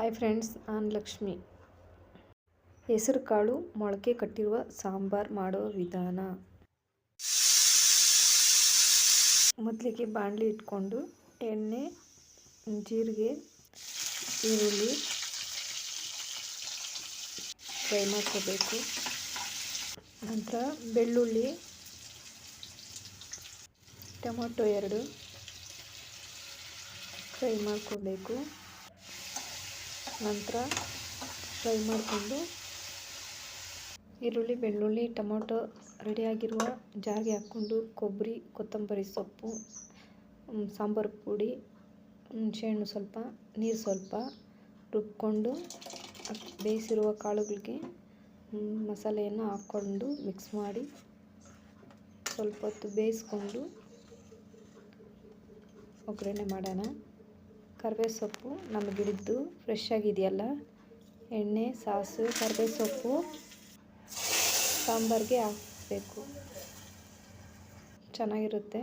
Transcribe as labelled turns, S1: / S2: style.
S1: Hi friends, ನಾನು ಲಕ್ಷ್ಮಿ. ಹೆಸರು ಕಾಳು ಮೊಳಕೆ ಕಟ್ಟಿರುವ ಸಾಂಬಾರ್ ಮಾಡೋ ವಿಧಾನ. ಮೊದಲಿಗೆ ಬಾಣಲಿ ಇಟ್ಕೊಂಡು ಎಣ್ಣೆ, ಜೀರಿಗೆ, ಈರುಳ್ಳಿ ಫ್ರೈ ಮಾಡ್ಕೋಬೇಕು. ನಂತರ ಬೆಳ್ಳುಳ್ಳಿ, ಟೊಮೊಟೊ 2 ಫ್ರೈ ಮಾಡ್ಕೋಬೇಕು. ನಂತರ ಫ್ರೈ ಮಾಡಿಕೊಂಡು ಈರುಳ್ಳಿ, ಬೆಳ್ಳುಳ್ಳಿ, ಟೊಮೊಟೊ ರೆಡಿಯಾಗಿರುವ ಜಾರಿಗೆ ಹಾಕ್ಕೊಂಡು ಕೊಬ್ಬರಿ, ಕೊತ್ತಂಬರಿ ಸೊಪ್ಪು, ಸಾಂಬಾರು ಪುಡಿ, ಹುಣಸೆಹಣ್ಣು ಸ್ವಲ್ಪ, ನೀರು ಸ್ವಲ್ಪ ರುಬ್ಕೊಂಡು ಬೇಯಿಸಿರುವ ಕಾಳುಗಳಿಗೆ ಮಸಾಲೆಯನ್ನು ಹಾಕ್ಕೊಂಡು ಮಿಕ್ಸ್ ಮಾಡಿ ಸ್ವಲ್ಪ ಹೊತ್ತು ಬೇಯಿಸ್ಕೊಂಡು ಒಗ್ಗರಣೆ ಮಾಡೋಣ. ಕರಿಬೇವು ಸೊಪ್ಪು ನಮ್ಮ ಗಿಡದ್ದು ಫ್ರೆಶ್ ಆಗಿದೆಯಲ್ಲ, ಎಣ್ಣೆ, ಸಾಸಿವೆ, ಕರಿಬೇವು ಸೊಪ್ಪು ಸಾಂಬಾರಿಗೆ ಹಾಕಬೇಕು, ಚೆನ್ನಾಗಿರುತ್ತೆ.